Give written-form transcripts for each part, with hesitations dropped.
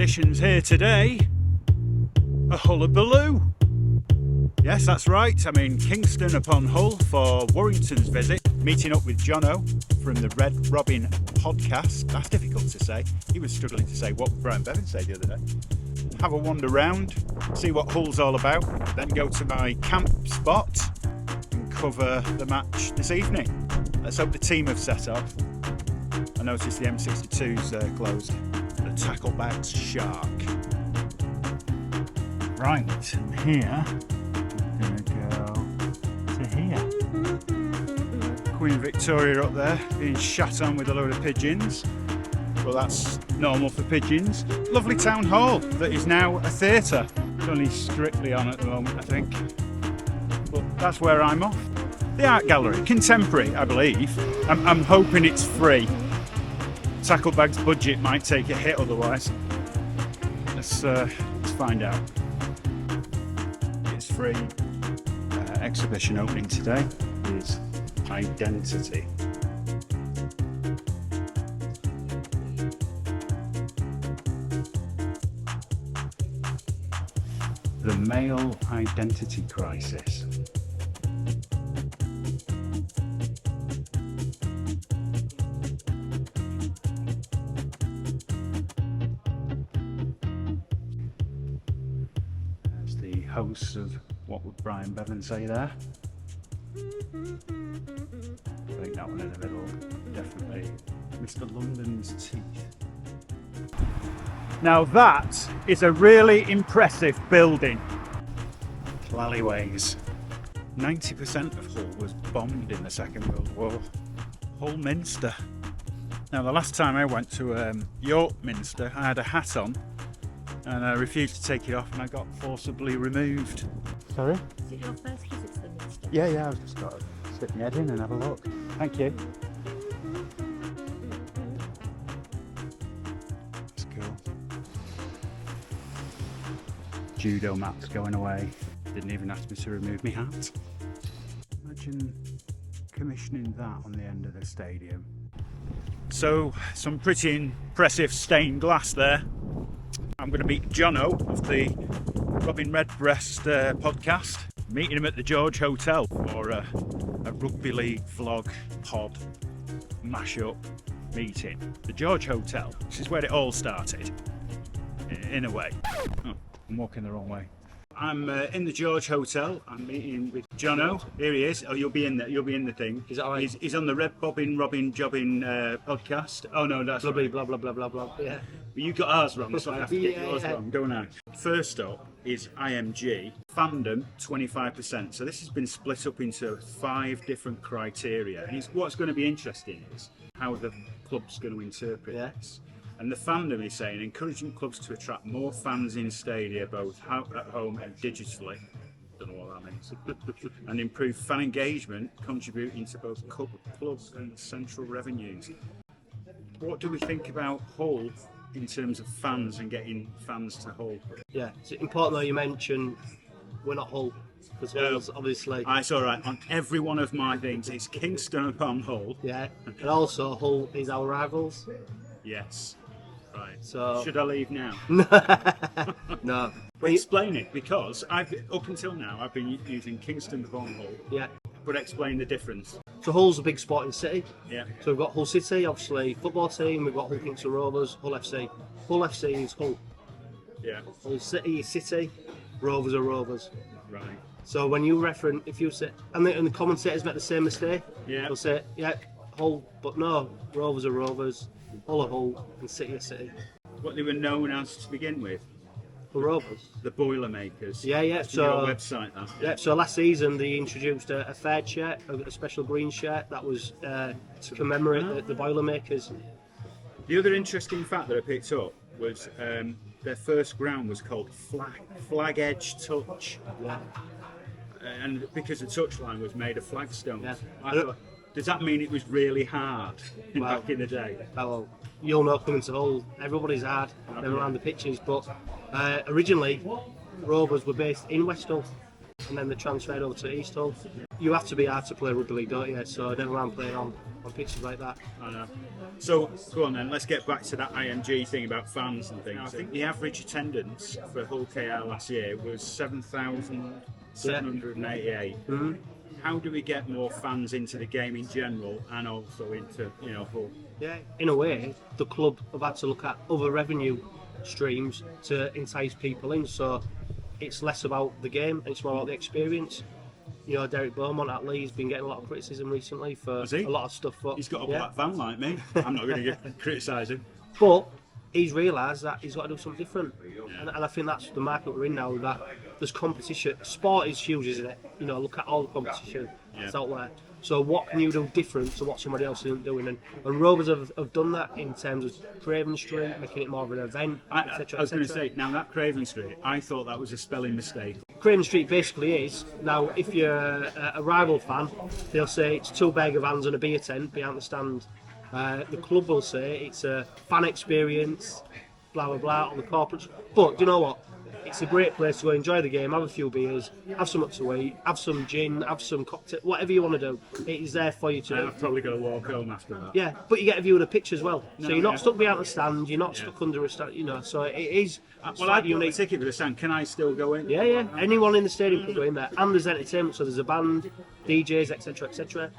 additions here today. A hullabaloo. Yes, that's right. I'm in Kingston upon Hull for Warrington's visit, meeting up with Johno from the Red Robin podcast. That's difficult to say. He was struggling to say what Brian Bevan said the other day. Have a wander round, see what Hull's all about, then go to my camp spot and cover the match this evening. Let's hope the team have set off. I noticed the M62's closed. The Tacklebags Shark. Right, here, I'm gonna go to here. Queen Victoria up there, being shat on with a load of pigeons. Well, that's normal for pigeons. Lovely town hall that is now a theatre. It's only Strictly on at the moment, I think. But that's where I'm off. The art gallery, contemporary, I believe. I'm hoping it's free. Tacklebags budget might take a hit otherwise. Let's find out. It's free. Exhibition opening today is Identity. The male identity crisis. There's the hosts of What Would Brian Bevan Say there. I think that one in the middle, definitely Mr. London's Teeth. Now that is a really impressive building. Alleyways. 90% of Hull was bombed in the Second World War. Hull Minster. Now the last time I went to York Minster, I had a hat on and I refused to take it off and I got forcibly removed. Sorry? Is it your first visit to the Minster? Yeah, I've just got to stick my head in and have a look. Thank you. That's cool. Judo mat's going away. Didn't even ask me to remove my hat. Imagine commissioning that on the end of the stadium. So, some pretty impressive stained glass there. I'm going to meet Johno of the Robin Redbreast podcast. Meeting him at the George Hotel for a rugby league vlog pod mashup meeting. The George Hotel, this is where it all started, in a way. Oh, I'm walking the wrong way. I'm in the George Hotel. I'm meeting with Johno. Here he is. Oh, you'll be in there. You'll be in the thing. Is that right? He's on the Red Bobbin Robin Jobbin podcast. Oh no, that's Rugby, right. blah blah blah blah blah. Yeah. But you got ours wrong, so I have to get Yeah, yours yeah. wrong, don't I? First up is IMG. Fandom, 25%. So this has been split up into 5 different criteria. And what's going to be interesting is how the club's going to interpret this. And the fandom is saying encouraging clubs to attract more fans in stadia, both at home and digitally. Don't know what that means. And improve fan engagement, contributing to both club and central revenues. What do we think about Hull in terms of fans and getting fans to Hull? Yeah, it's important though you mention we're not Hull, because Hull's obviously. It's all right. On every one of my things, it's Kingston upon Hull. Yeah, and also Hull is our rivals. Yes. Right. So. Should I leave now? No. Explain it, because up until now I've been using Kingston upon Hull. Yeah. But explain the difference. So Hull's a big sporting city. Yeah. So we've got Hull City, obviously football team. We've got Hull Kingston Rovers, Hull FC. Hull FC is Hull. Yeah. Hull City is City. Rovers are Rovers. Right. So when you reference, if you say, and the commentators make the same mistake. Yeah. They'll say, yeah, Hull, but no, Rovers are Rovers, Hull are Hull, and City are City. What they were known as to begin with, The Rovers. the Boilermakers. Yeah. That's your website, that. Yeah, so last season they introduced a third shirt, a special green shirt that was to commemorate the Boilermakers. The other interesting fact that I picked up was their first ground was called Flag Edge Touch. Yeah. And because the touchline was made of flagstones. Yeah. I thought, does that mean it was really hard back in the day? Well, you'll know coming to Hull, everybody's hard, they're around the pitches, but originally Rovers were based in West Hull and then they transferred over to East Hull. You have to be hard to play rugby league, don't you? So never mind playing on on pitches like that. I know. So, go on then, let's get back to that IMG thing about fans and things. I think the average attendance for Hull KR last year was 7,788. Mm-hmm. How do we get more fans into the game in general and also into, Hull? Yeah, in a way, the club have had to look at other revenue streams to entice people in, so it's less about the game and it's more about the experience. Derek Beaumont at Lee's been getting a lot of criticism recently for a lot of stuff. But he's got a black van like me. I'm not going to criticise him. But he's realised that he's got to do something different. And I think that's the market we're in now, that there's competition. Sport is huge, isn't it? Look at all the competition that's out there. So what can you do different to what somebody else isn't doing? And Rovers have done that in terms of Craven Street, making it more of an event, etc. I was going to say, now that Craven Street, I thought that was a spelling mistake. Craven Street basically is, now if you're a rival fan, they'll say it's 2 bag of vans and a beer tent behind the stand. The club will say it's a fan experience, blah blah blah, on the corporate. But do you know what? It's a great place to go enjoy the game, have a few beers, have something to eat, have some gin, have some cocktail, whatever you want to do. It is there for you to do. I've probably got to walk home after that. Yeah, but you get a view of the pitch as well. So you're not stuck behind the stand, you're not stuck under a stand, so it is I've got a ticket for the stand. Can I still go in? Yeah. Anyone in the stadium can go in there. And there's entertainment, so there's a band, DJs, etc, etc.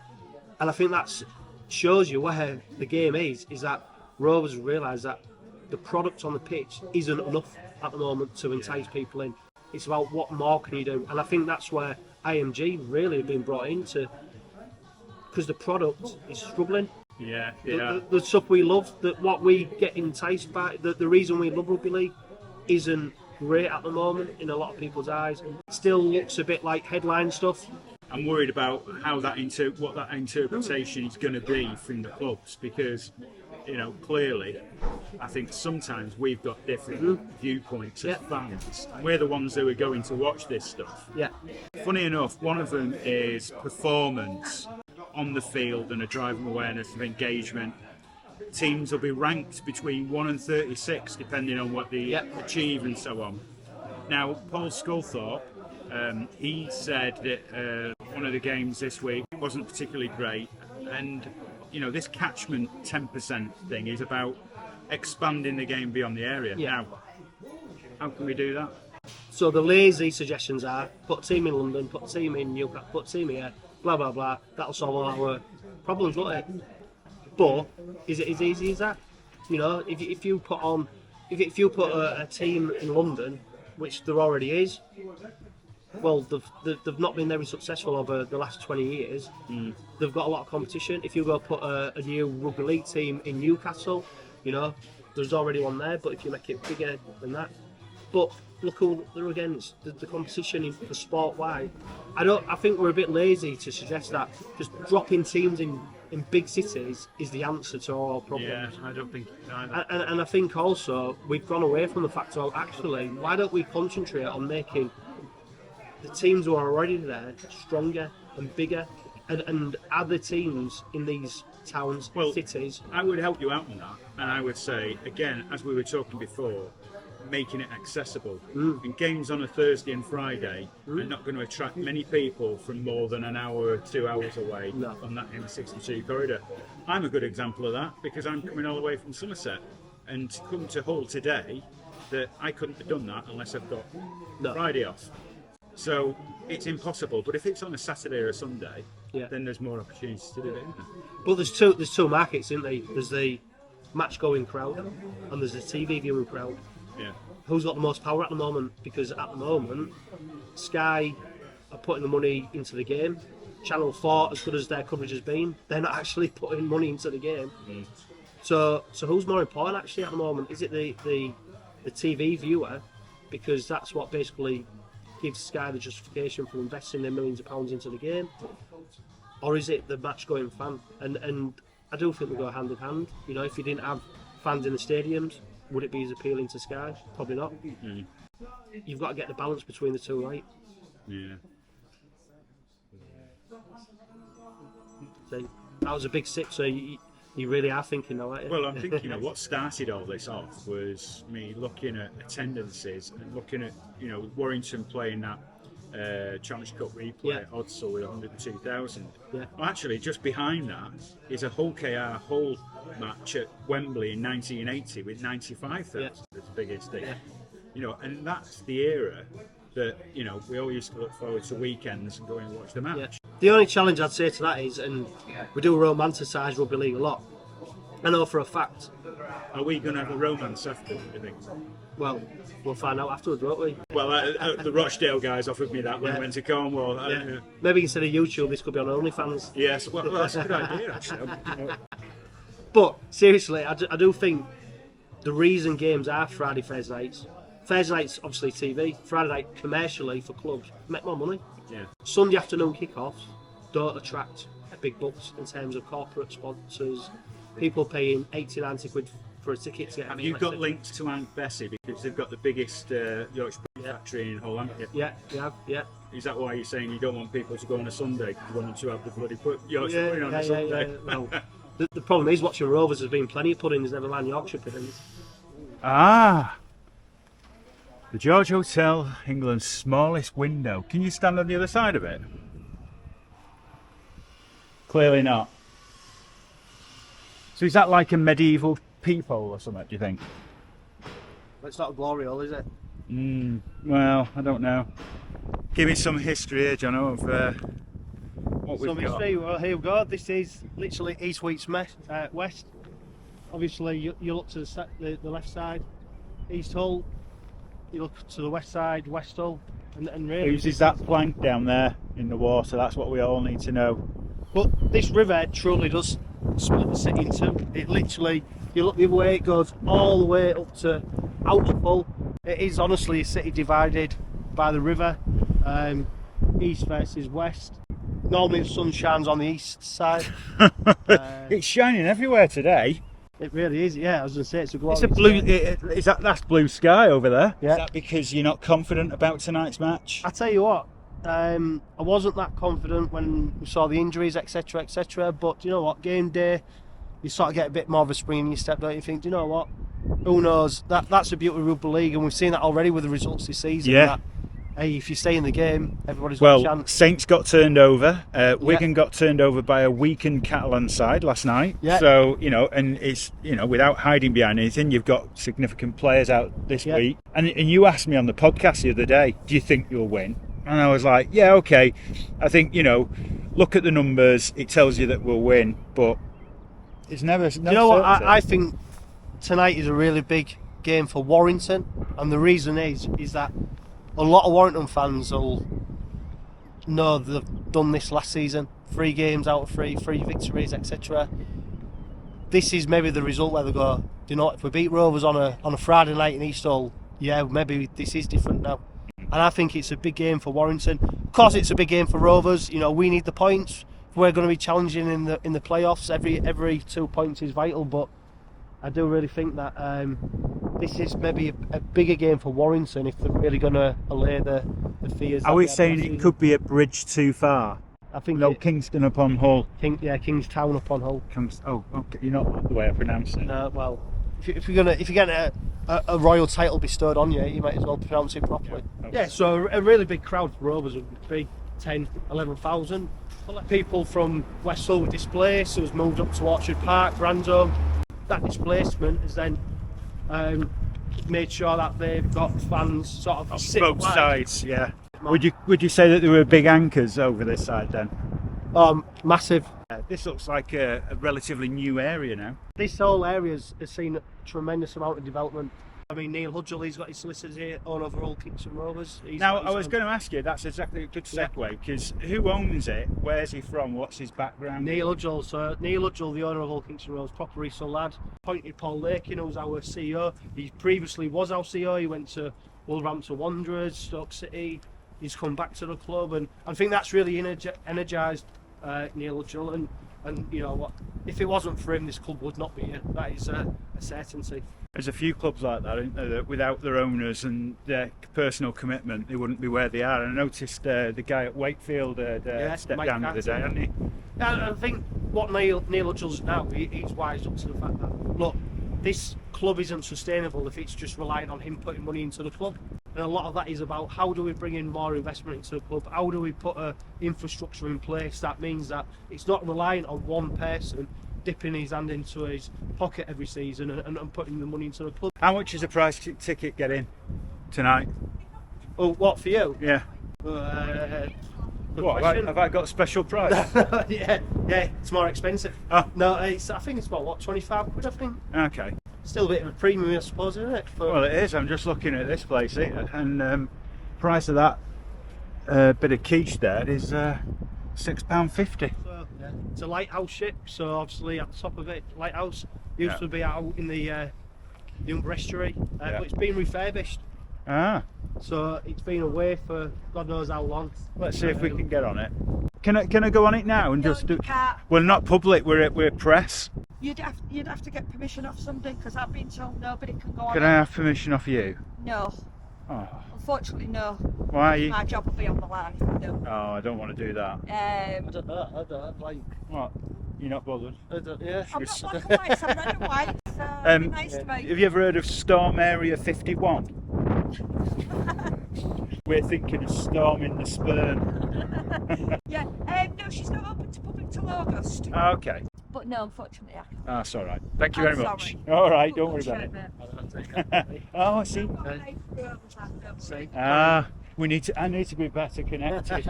And I think that shows you where the game is that Rovers realise that the product on the pitch isn't enough at the moment to entice people in. It's about what more can you do, and I think that's where IMG really have been brought into, because the product is struggling. The stuff we love, what we get enticed by, the reason we love rugby league isn't great at the moment in a lot of people's eyes. It still looks a bit like headline stuff. I'm worried about how what that interpretation is going to be from the clubs, because clearly I think sometimes we've got different viewpoints as fans. We're the ones who are going to watch this stuff. Funny enough, one of them is performance on the field and a driving awareness of engagement. Teams will be ranked between 1 and 36 depending on what they achieve and so on. Now, Paul Sculthorpe, he said that one of the games this week wasn't particularly great, and this catchment 10% thing is about expanding the game beyond the area. Now, how can we do that? So the lazy suggestions are, put a team in London, put a team in Newcastle, put a team here, blah blah blah. That'll solve all our problems, won't it? But is it as easy as that? If you put a team in London, which there already is, well, they've not been very successful over the last 20 years. They've got a lot of competition. If you go put a new rugby league team in Newcastle, there's already one there, but if you make it bigger than that. But look who they're against, the competition for sport-wide. I think we're a bit lazy to suggest that just dropping teams in big cities is the answer to all our problems. Yeah, I don't think either. And I think also we've gone away from the fact of, actually, why don't we concentrate on making the teams who are already there stronger and bigger, and other teams in these towns, cities. I would help you out on that, and I would say, again, as we were talking before, making it accessible. And games on a Thursday and Friday are not going to attract many people from more than an hour or 2 hours away on that M62 corridor. I'm a good example of that, because I'm coming all the way from Somerset, and to come to Hull today, that I couldn't have done that unless I've got Friday off. So it's impossible, but if it's on a Saturday or a Sunday, then there's more opportunities to do it, isn't there? But there's two markets, isn't there? There's the match going crowd and there's the TV viewing crowd. Who's got the most power at the moment? Because at the moment, Sky are putting the money into the game. Channel 4, as good as their coverage has been, they're not actually putting money into the game. So who's more important actually at the moment? Is it the TV viewer? Because that's what basically gives Sky the justification for investing their millions of pounds into the game, or is it the match going fan? And I do think they go hand in hand. If you didn't have fans in the stadiums, would it be as appealing to Sky? Probably not. You've got to get the balance between the two right. So that was a big sip, so you really are thinking now, aren't you? Well, I'm thinking what started all this off was me looking at attendances and looking at, Warrington playing that Challenge Cup replay, Yeah. odds are 102,000. Yeah. Well, actually, just behind that is a Hull KR Hull match at Wembley in 1980 with 95,000 Yeah. as the biggest thing. Yeah. You know, and that's the era that, you know, we all used to look forward to weekends and go and watch the match. Yeah. The only challenge I'd say to that is, and we do romanticise rugby league a lot. I know for a fact. Are we going to have a romance after, do you think? Well, we'll find out afterwards, won't we? Well, the Rochdale guys offered me that when I Yeah. went to Cornwall. Yeah. Maybe instead of YouTube, this could be on OnlyFans. Yes, well, that's a good idea, actually. But seriously, I do think the reason games are Friday, Thursday nights obviously TV, Friday night commercially for clubs, make more money. Yeah. Sunday afternoon kickoffs don't attract big bucks in terms of corporate sponsors, people paying 80, 90 quid for a ticket to get. Have you got links to Aunt Bessie because they've got the biggest Yorkshire factory in Hull, haven't you? Yeah, yeah. Is that why you're saying you don't want people to go on a Sunday because you want them to have the bloody Yorkshire pudding on a Sunday? Well, the problem is watching Rovers has been plenty of puddings, never mind Yorkshire puddings. Ah! The George Hotel, England's smallest window. Can you stand on the other side of it? Clearly not. So is that like a medieval peephole or something, do you think? It's not a glory hole, is it? Well, I don't know. Give me some history here, Johno, of what we've got. Well, here we go. This is literally East Weeks West. Obviously, you look to the left side, East Hull. You look to the west side, West Hull, and really. Uses that plank down there in the water. That's what we all need to know. But this river truly does split the city in two. It literally, you look the other way, it goes all the way up to out of Hull. It is honestly a city divided by the river, east versus west. Normally the sun shines on the east side. It's shining everywhere today. It really is, yeah. I was going to say it's a glorious It's a blue. day. That's blue sky over there? Yeah. Is that because you're not confident about tonight's match? I tell you what, I wasn't that confident when we saw the injuries, etc., etc. But you know what, game day, you sort of get a bit more of a spring in your step, don't you? Think, do you know what? Who knows? That's the beauty of rugby league, and we've seen that already with the results this season. Yeah. That, hey, if you stay in the game, everybody's got a Well, chance. Saints got turned over. Wigan got turned over by a weakened Catalan side last night. Yeah. So, and it's, without hiding behind anything, you've got significant players out this week. And you asked me on the podcast the other day, do you think you'll win? And I was like, yeah, okay. I think, look at the numbers. It tells you that we'll win. But it's never. You know what? I think tonight is a really big game for Warrington. And the reason is that a lot of Warrington fans will know they've done this last season. 3 games out of 3 victories, etc. This is maybe the result where they go, if we beat Rovers on a Friday night in East Hull, yeah, maybe this is different now. And I think it's a big game for Warrington. Of course, it's a big game for Rovers. We need the points. We're going to be challenging in the playoffs. Every 2 points is vital, but I do really think that this is maybe a bigger game for Warrington if they're really going to allay the fears. Are we saying it could be a bridge too far? I think Kingston upon Hull. Kingstown upon Hull. Okay. You're not the way I pronounce it. Well, if you're getting a royal title bestowed on you, you might as well pronounce it properly. Yeah, so a really big crowd for Rovers would be 10, 11,000. People from West Hull were displaced, so was moved up to Orchard Park, Grandhome. That displacement has then made sure that they've got fans sort of Both sides, yeah. Would you say that there were big anchors over this side then? Massive. This looks like a relatively new area now. This whole area has seen a tremendous amount of development. I mean, Neil Hudgell, he's got his solicitors here all over all Kingston Rovers. I was going to ask you, that's exactly a good segue, because who owns it? Where's he from? What's his background? Neil Hudgell. So Neil Hudgell, the owner of all Kingston Rovers, proper Eastern lad. Appointed Paul Lakin, who's our CEO. He previously was our CEO. He went to Wolverhampton Wanderers, Stoke City. He's come back to the club, and I think that's really energised Neil Hudgell. And you know what? If it wasn't for him, this club would not be here. That is a certainty. There's a few clubs like that, isn't there, that without their owners and their personal commitment, they wouldn't be where they are. And I noticed the guy at Wakefield stepped Mike down the other day, hadn't he? Yeah, I think what Neil Hudgell's now, he's wised up to the fact that, look, this club isn't sustainable if it's just relying on him putting money into the club. And a lot of that is about how do we bring in more investment into the club, how do we put a infrastructure in place that means that it's not reliant on one person dipping his hand into his pocket every season and putting the money into the club. How much is a price ticket get in tonight? Oh, what for you? Yeah. Good What, question. have I got a special price? yeah, it's more expensive. Oh. No, I think it's about, what, 25 quid, I think? Okay. Still a bit of a premium, I suppose, isn't it? Well, it is. I'm just looking at this place here, and price of that bit of quiche there is £6.50. So, yeah, it's a lighthouse ship, so obviously at the top of it, lighthouse used to be out in the Umber estuary, but it's been refurbished. Ah, So it's been away for God knows how long. let's see if we can get on it. Can I go on it now and No, just do? you can't. We're not public. We're press. You'd have to get permission off somebody because I've been told nobody can go on. Can I have permission off you? No, Oh, unfortunately no. why are you? My job will be on the line if I do. Oh, I don't want to do that. I don't know, like, What? You're not bothered? yeah. I'm not black and white, so I'm red and white. So it'd be nice to me. Have you ever heard of Storm Area 51? We're thinking of storming the sperm. Yeah, no, she's not open to public till August. Okay. But no, unfortunately, I can. Oh, that's all right. Thank you I'm very much. sorry. All right, Good don't worry shirt, about mate. it. Oh, I see. I've got a knife for Rovers, don't worry. Ah, I need to be better connected.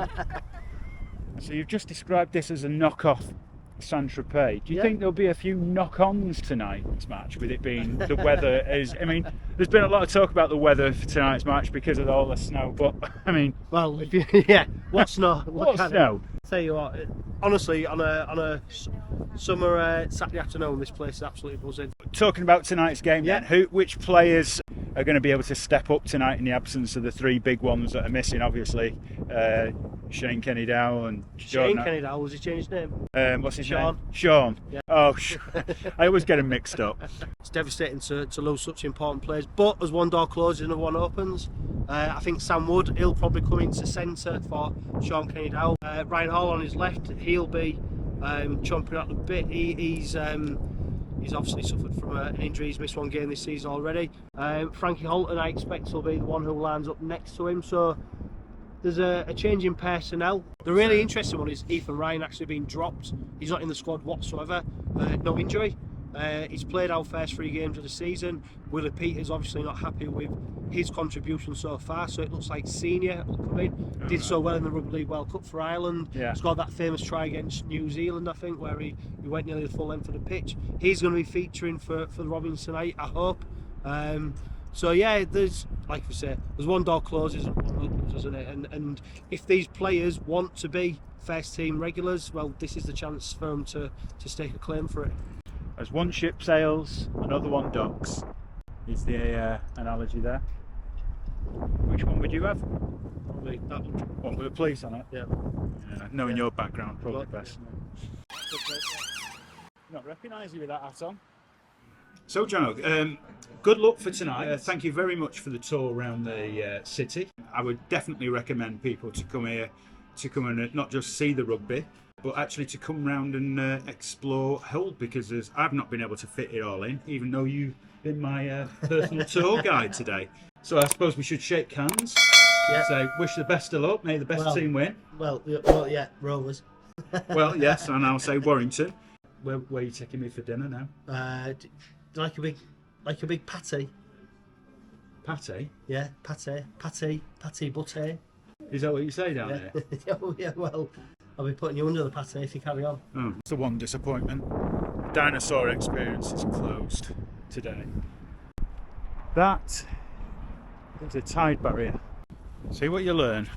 So you've just described this as a knockoff Saint-Tropez. Do you think there'll be a few knock-ons tonight's match, with it being the weather is? I mean, there's been a lot of talk about the weather for tonight's match because of all the snow, but I mean, Well, if you, what snow? what kind snow? Tell you what, honestly, on a summer Saturday afternoon, this place is absolutely buzzing. Talking about tonight's game, then, which players are going to be able to step up tonight in the absence of the three big ones that are missing? Obviously, Shane Kenny-Dowell and Shane Johno. Kenny-Dowell, was he changed his name? What's his Sean. name? Sean. Yeah. Oh, I always get them mixed up. It's devastating to lose such important players, but as one door closes, another one opens. I think Sam Wood, he'll probably come into centre for Sean Kenny-Dowell. Ryan Hall on his left, he'll be chomping at the bit. He's obviously suffered from an injury. He's missed one game this season already. Frankie Holton, I expect, will be the one who lines up next to him. So there's a change in personnel. The really interesting one is Ethan Ryan actually being dropped. He's not in the squad whatsoever. No injury. He's played our first 3 games of the season. Willie Peters obviously not happy with his contribution so far, so it looks like Senior will come in. Did so well in the Rugby League World Cup for Ireland. Yeah. Scored that famous try against New Zealand, I think, where he went nearly the full length of the pitch. He's going to be featuring for the Robins tonight, I hope. So yeah, there's, like we say, there's one door closes and one opens, isn't it? And if these players want to be first team regulars, well, this is the chance for them to stake a claim for it. As one ship sails, another one docks. Is the analogy there? Which one would you have? Probably that one. What, with the police on it? Yeah. Knowing Yeah. your background, probably Well, best. Not recognise you with that hat on. So, Johno, good luck for tonight. Thank you very much for the tour around the city. I would definitely recommend people to come here to come and not just see the rugby, but actually to come round and explore Hull, because I've not been able to fit it all in, even though you've been my personal tour guide today. So I suppose we should shake hands. Yeah. Say, wish the best of luck, may the best team win. Well, yeah, Rovers. Well, yes, and I'll say Warrington. Where are you taking me for dinner now? Like a big patty. Pate? Yeah, patty butter. Is that what you say down Yeah. there? Oh, yeah, well, I'll be putting you under the patty if you carry on. Oh, it's the one disappointment. Dinosaur experience is closed today. That is a tide barrier. See what you learn.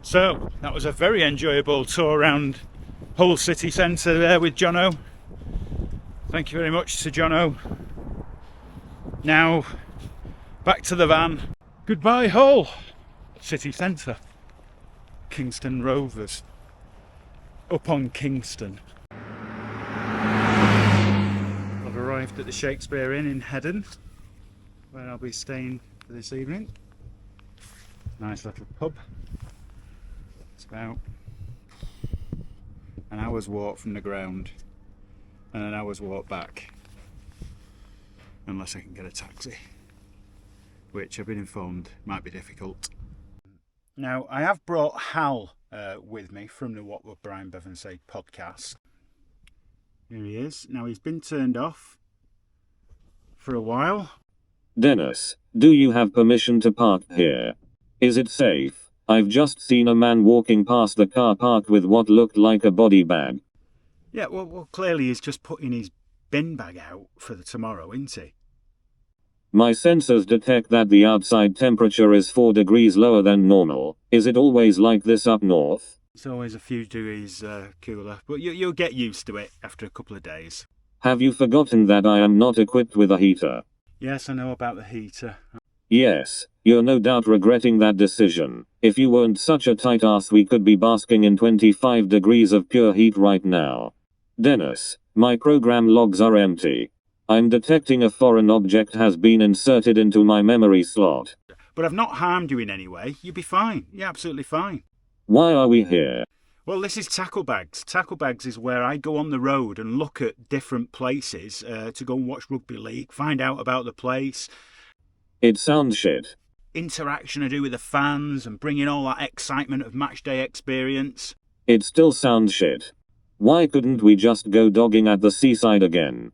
So, that was a very enjoyable tour around Hull City Centre there with Johno. Thank you very much to Johno. Now, back to the van. Goodbye Hull City Centre. Kingston Rovers. Up on Kingston. I've arrived at the Shakespeare Inn in Heddon, where I'll be staying for this evening. Nice little pub. It's about an hour's walk from the ground and an hour's walk back, unless I can get a taxi. which I've been informed might be difficult. Now, I have brought Hal with me from the What Would Brian Bevan Say podcast. Here he is. Now, he's been turned off for a while. Dennis, do you have permission to park here? Is it safe? I've just seen a man walking past the car park with what looked like a body bag. Yeah, well, clearly he's just putting his bin bag out for tomorrow, isn't he? My sensors detect that the outside temperature is 4 degrees lower than normal. Is it always like this up north? It's always a few degrees cooler, but you'll get used to it after a couple of days. Have you forgotten that I am not equipped with a heater? Yes, I know about the heater. Yes, you're no doubt regretting that decision. If you weren't such a tight ass, we could be basking in 25 degrees of pure heat right now. Dennis, my program logs are empty. I'm detecting a foreign object has been inserted into my memory slot. But I've not harmed you in any way. You'll be fine. You're absolutely fine. Why are we here? Well, this is Tacklebags. Tacklebags is where I go on the road and look at different places to go and watch Rugby League, find out about the place. It sounds shit. Interaction to do with the fans and bring in all that excitement of matchday experience. It still sounds shit. Why couldn't we just go dogging at the seaside again?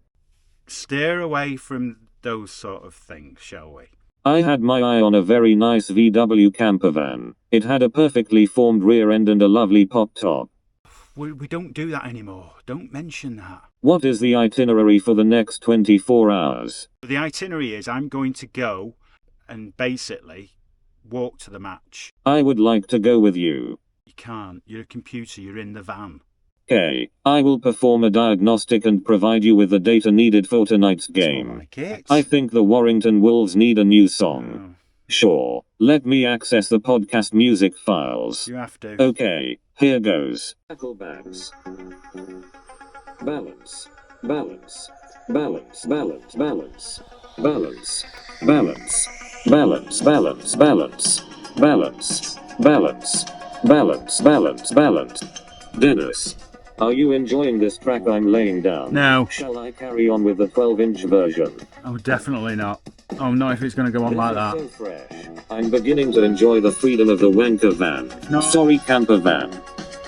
Steer away from those sort of things, shall we? I had my eye on a very nice VW camper van. It had a perfectly formed rear end and a lovely pop top. We don't do that anymore. Don't mention that. What is the itinerary for the next 24 hours? The itinerary is I'm going to go and basically walk to the match. I would like to go with you. You can't. You're a computer. You're in the van. Okay, I will perform a diagnostic and provide you with the data needed for tonight's game. Like it. I think the Warrington Wolves need a new song. Oh, Sure, let me access the podcast music files. you have to. Okay, here goes. Tacklebags. Balance. Balance. Balance. Balance. Balance. Balance. Balance. Balance. Balance. Balance. Balance. Balance. Balance. Balance. Balance. Dennis, are you enjoying this track I'm laying down? No. Shall I carry on with the 12-inch version? Oh, definitely not. Oh, not if it's going to go on like that. So fresh. I'm beginning to enjoy the freedom of the wanker van. No. Sorry, camper van.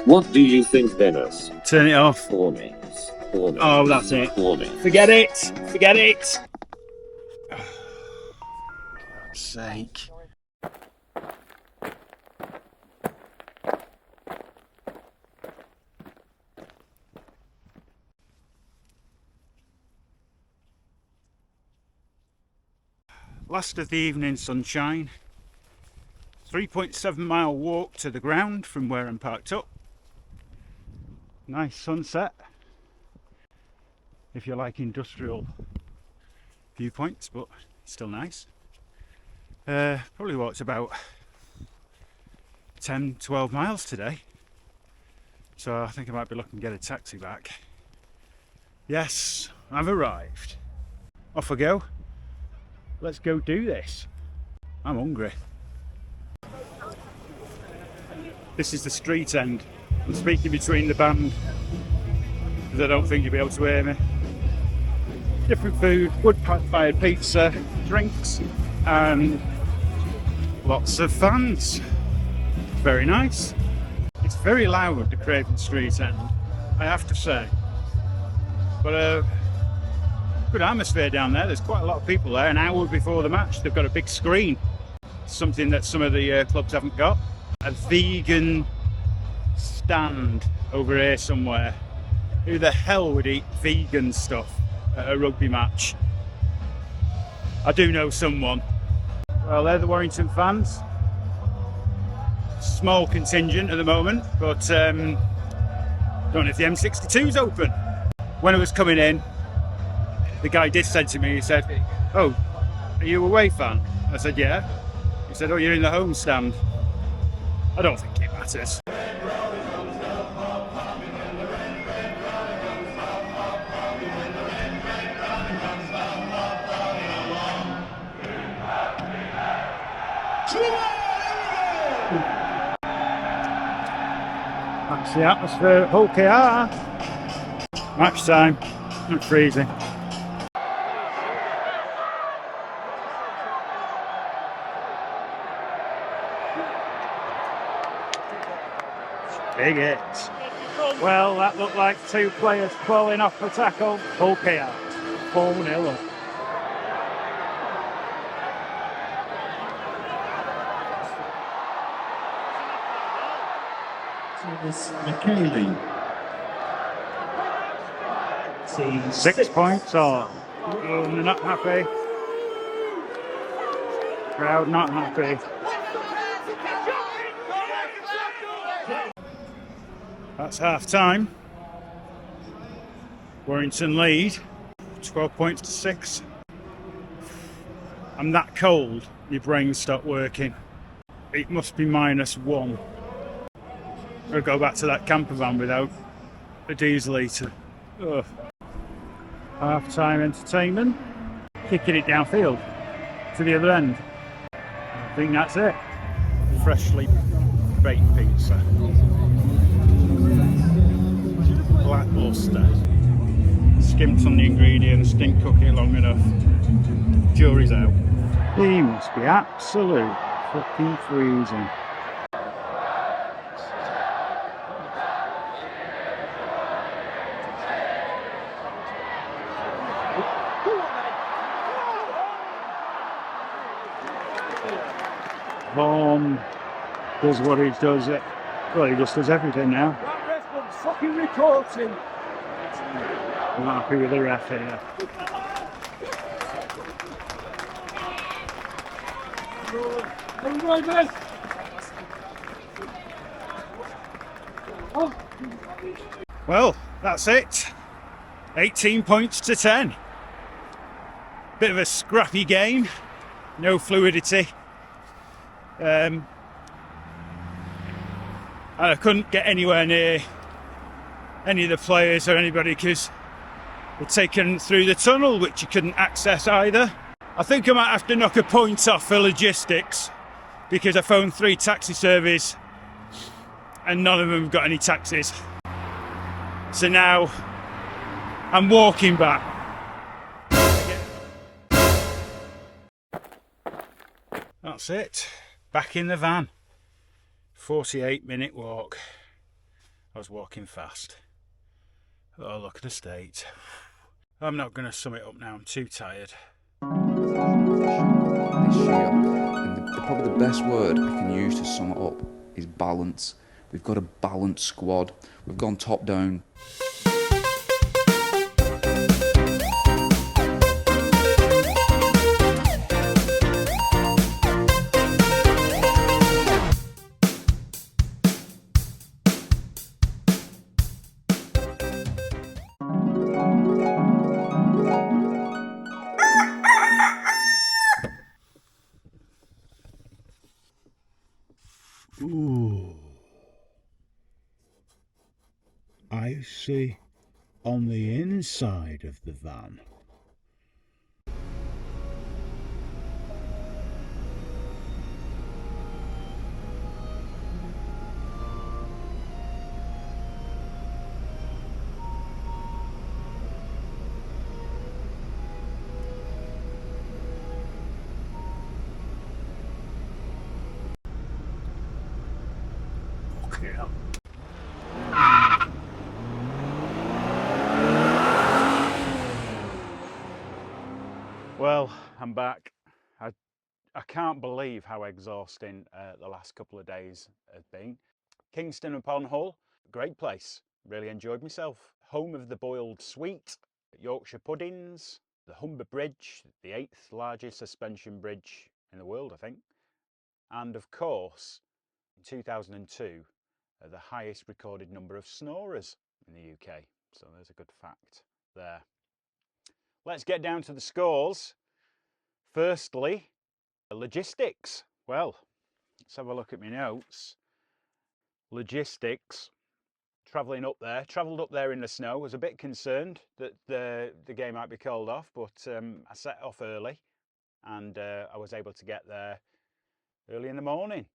What do you think, Dennis? Turn it off. Warnings. Warnings. Oh, that's it. Warnings. Forget it. Forget it. For God's sake. Last of the evening sunshine. 3.7 mile walk to the ground from where I'm parked up. Nice sunset. If you like industrial viewpoints, but still nice. Probably walked about 10-12 miles today. So I think I might be looking to get a taxi back. Yes, I've arrived. Off I go. Let's go do this. I'm hungry. This is the street end. I'm speaking between the band because I don't think you'll be able to hear me. Different food, wood-fired pizza, drinks, and lots of fans. Very nice. It's very loud, the Craven Street end, I have to say. But good atmosphere down there. There's quite a lot of people there. An hour before the match, they've got a big screen, something that some of the clubs haven't got. A vegan stand over here somewhere. Who the hell would eat vegan stuff at a rugby match? I do know someone. Well, they're the Warrington fans. Small contingent at the moment, but don't know if the M62's open. When I was coming in, the guy did say to me, he said, "Oh, are you a away fan?" I said, "Yeah." He said, "Oh, you're in the home stand." I don't think it matters. That's the atmosphere at Hull KR. Match time. It's freezing. Big hit. Well, that looked like 2 players falling off the tackle. Okay, out. 4-0 up. McKaylee. 6 points off. Oh, they're not happy. Crowd not happy. That's half time. Warrington lead. 12 points to 6. I'm that cold, your brain stopped working. It must be -1. I'll go back to that camper van without a diesel heater. Ugh. Half-time entertainment. Kicking it downfield to the other end. I think that's it. Freshly baked pizza. Lacklustre. Skimped on the ingredients, didn't cook it long enough. Jury's out. He must be absolute fucking freezing. Vaughan does what he does. Well, he just does everything now. That ref was fucking reporting. I'm happy with the ref here. Well, that's it. 18 points to 10. Bit of a scrappy game. No fluidity. And I couldn't get anywhere near any of the players or anybody because they're taken through the tunnel, which you couldn't access either. I think I might have to knock a point off for logistics because I phoned 3 taxi services and none of them got any taxis. So now I'm walking back. That's it. Back in the van. 48-minute walk. I was walking fast. Oh, look at the state. I'm not going to sum it up now. I'm too tired. This year, and probably the best word I can use to sum it up is balance. We've got a balanced squad. We've gone top down. Ooh. Icy on the inside of the van. Yeah. Well, I'm back. I can't believe how exhausting the last couple of days have been. Kingston upon Hull, great place. Really enjoyed myself. Home of the boiled sweet, Yorkshire puddings, the Humber Bridge, the 8th largest suspension bridge in the world, I think. And of course, in 2002, the highest recorded number of snorers in the UK. So there's a good fact there. Let's get down to the scores. Firstly, logistics. Well, let's have a look at my notes. Logistics. Travelled up there in the snow. Was a bit concerned that the game might be called off, but I set off early and I was able to get there early in the morning.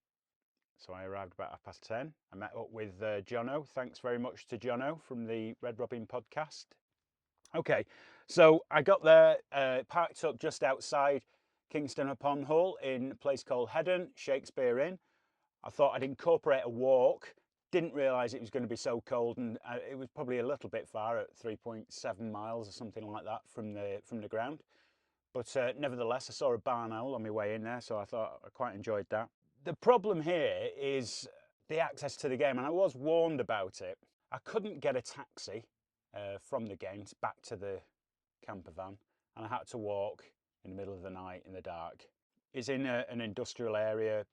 So I arrived about 10:30. I met up with Johno. Thanks very much to Johno from the Red Robin podcast. Okay, so I got there, parked up just outside Kingston upon Hull in a place called Headon, Shakespeare Inn. I thought I'd incorporate a walk Didn't realise it was going to be so cold, and it was probably a little bit far at 3.7 miles or something like that from the ground. But nevertheless, I saw a barn owl on my way in there, so I thought I quite enjoyed that. The problem here is the access to the game, and I was warned about it. I couldn't get a taxi from the games back to the camper van, and I had to walk in the middle of the night in the dark. It's in an industrial area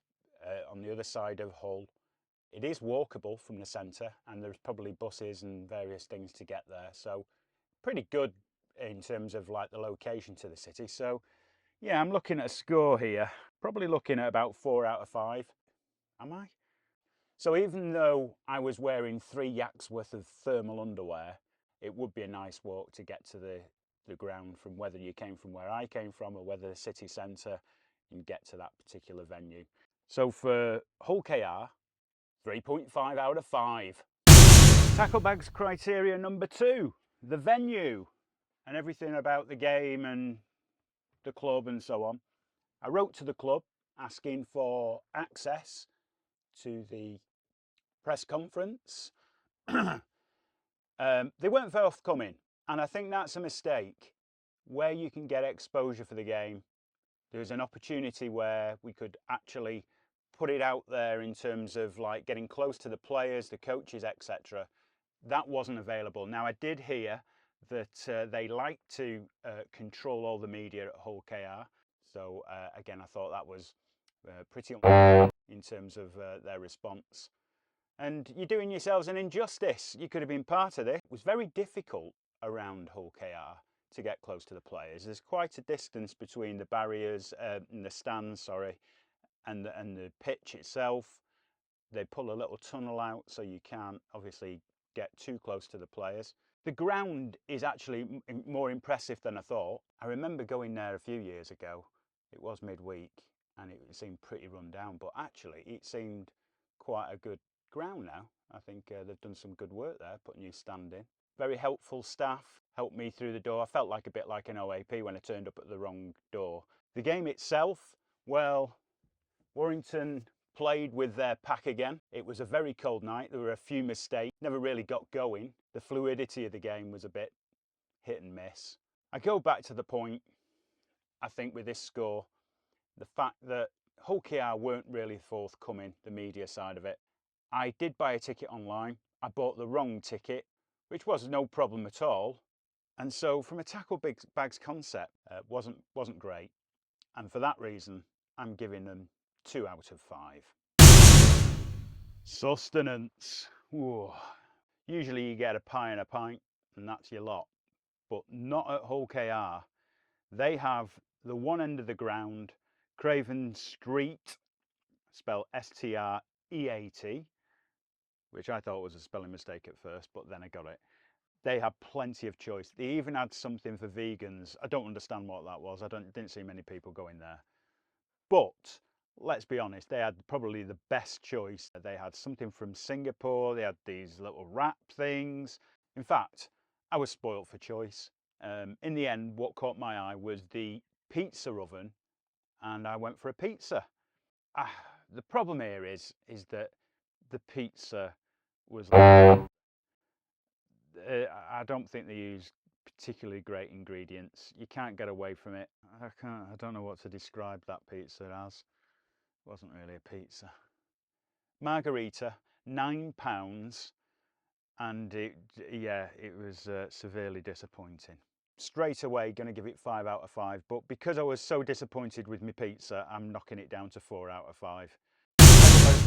on the other side of Hull. It is walkable from the centre, and there's probably buses and various things to get there, so pretty good in terms of like the location to the city. So yeah, I'm looking at a score here, probably looking at about 4 out of 5. Am I? So even though I was wearing 3 yaks worth of thermal underwear, it would be a nice walk to get to the ground, from whether you came from where I came from or whether the city centre, and get to that particular venue. So for Hull KR, 3.5 out of 5. Tacklebags criteria number 2, the venue and everything about the game and the club and so on. I wrote to the club asking for access to the press conference. They weren't forthcoming, and I think that's a mistake. Where you can get exposure for the game, there's an opportunity where we could actually put it out there in terms of like getting close to the players, the coaches, etc. That wasn't available. Now, I did hear that they like to control all the media at Hull KR. So again, I thought that was pretty in terms of their response. And you're doing yourselves an injustice. You could have been part of this. It was very difficult around Hull KR to get close to the players. There's quite a distance between the barriers and the stands, sorry, and the pitch itself. They pull a little tunnel out so you can't obviously get too close to the players. The ground is actually more impressive than I thought. I remember going there a few years ago. It was midweek and it seemed pretty run down, but actually it seemed quite a good ground now. I think they've done some good work there, put a new stand in. Very helpful staff, helped me through the door. I felt like a bit like an OAP when I turned up at the wrong door. The game itself, well, Warrington played with their pack again. It was a very cold night. There were a few mistakes, never really got going. The fluidity of the game was a bit hit and miss. I go back to the point, I think, with this score, the fact that Hull KR weren't really forthcoming, the media side of it. I did buy a ticket online. I bought the wrong ticket, which was no problem at all. And so from a Tacklebags concept, wasn't great. And for that reason, I'm giving them 2 out of 5. Sustenance. Ooh. Usually you get a pie and a pint and that's your lot, but not at Hull KR. They have the one end of the ground, Craven Street, spelled S-T-R-E-A-T, which I thought was a spelling mistake at first, but then I got it. They have plenty of choice. They even had something for vegans. I don't understand what that was. Didn't see many people going there. But let's be honest, they had probably the best choice. They had something from Singapore. They had these little wrap things. In fact, I was spoilt for choice. In the end, what caught my eye was the pizza oven, and I went for a pizza. The problem here is that the pizza was I don't think they used particularly great ingredients. You can't get away from it. I don't know what to describe that pizza as. It wasn't really a pizza. Margarita, £9, and it was severely disappointing. Straight away going to give it 5 out of 5, but because I was so disappointed with my pizza, I'm knocking it down to 4 out of 5.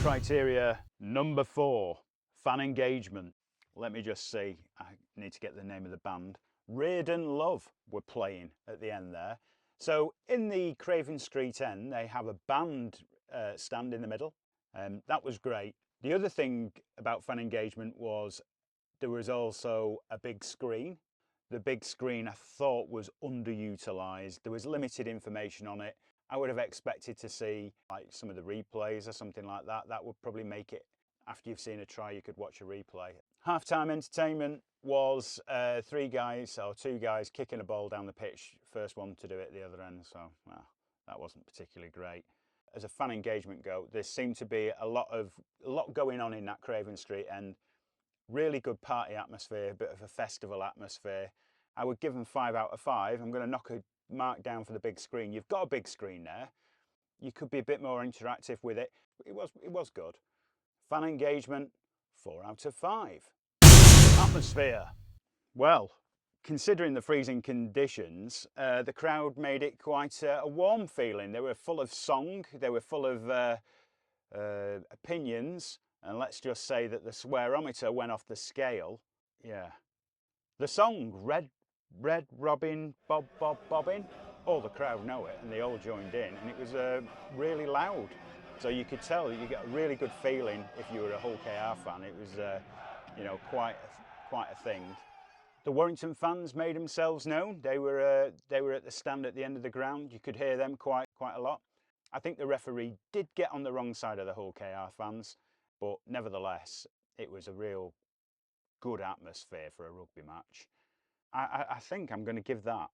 Criteria number 4, fan engagement. Let me just see, I need to get the name of the band. Reardon Love were playing at the end there. So in the Craven Street end, they have a band stand in the middle. That was great. The other thing about fan engagement was there was also a big screen. The big screen I thought was underutilised. There was limited information on it. I would have expected to see like some of the replays or something like that. That would probably make it, after you've seen a try, you could watch a replay. Half-time entertainment was 2 guys kicking a ball down the pitch. First one to do it at the other end, so well, that wasn't particularly great. as a fan engagement go, there seemed to be a lot going on in that Craven Street end. Really good party atmosphere, a bit of a festival atmosphere. I would give them 5 out of 5. I'm going to knock a mark down for the big screen. You've got a big screen there. You could be a bit more interactive with it. It was good. Fan engagement, 4 out of 5. Atmosphere. Well, considering the freezing conditions, the crowd made it quite a warm feeling. They were full of song, they were full of opinions, and let's just say that the swearometer went off the scale. Yeah. The song, Red Robin, Bobbin, all the crowd know it, and they all joined in, and it was really loud. So you could tell, you get a really good feeling if you were a Hull KR fan. It was, you know, quite a thing. The Warrington fans made themselves known. They were at the stand at the end of the ground. You could hear them quite a lot. I think the referee did get on the wrong side of the Hull KR fans, but nevertheless, it was a real good atmosphere for a rugby match. I think I'm going to give that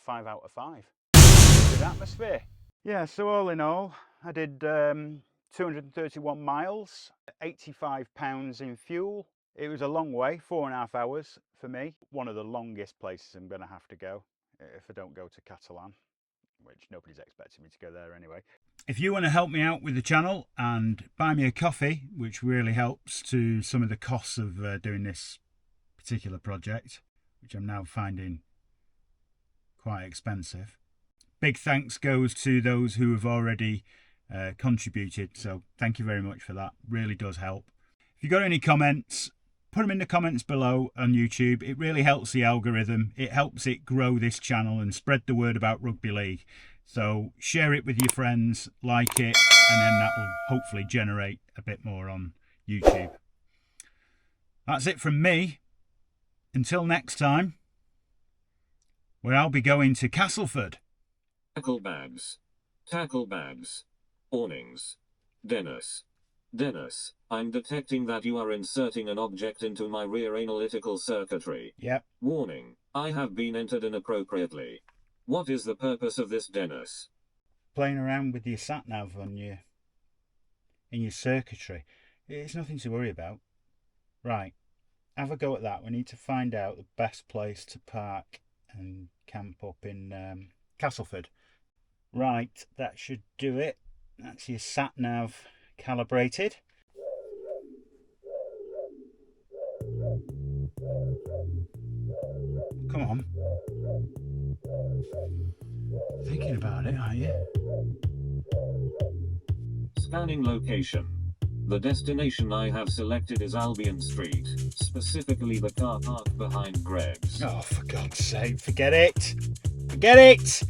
5 out of 5. Good atmosphere. Yeah, so all in all, I did 231 miles, £85 in fuel. It was a long way, 4.5 hours for me. One of the longest places I'm going to have to go if I don't go to Catalan, which nobody's expecting me to go there anyway. If you want to help me out with the channel and buy me a coffee, which really helps to some of the costs of doing this particular project, which I'm now finding quite expensive. Big thanks goes to those who have already contributed, so thank you very much for that. Really does help. If you've got any comments, put them in the comments below on YouTube. It really helps the algorithm. It helps it grow this channel and spread the word about rugby league. So share it with your friends, like it, and then that will hopefully generate a bit more on YouTube. That's it from me. Until next time, where I'll be going to Castleford. Tacklebags. Awnings. Dennis, I'm detecting that you are inserting an object into my rear analytical circuitry. Yep. Warning, I have been entered inappropriately. What is the purpose of this, Dennis? Playing around with your sat-nav in your circuitry. It's nothing to worry about. Right, have a go at that. We need to find out the best place to park and camp up in Castleford. Right, that should do it. That's your sat-nav calibrated. Come on. Thinking about it, are you? Scanning location. The destination I have selected is Albion Street, specifically the car park behind Greg's. Oh, for God's sake, forget it! Forget it!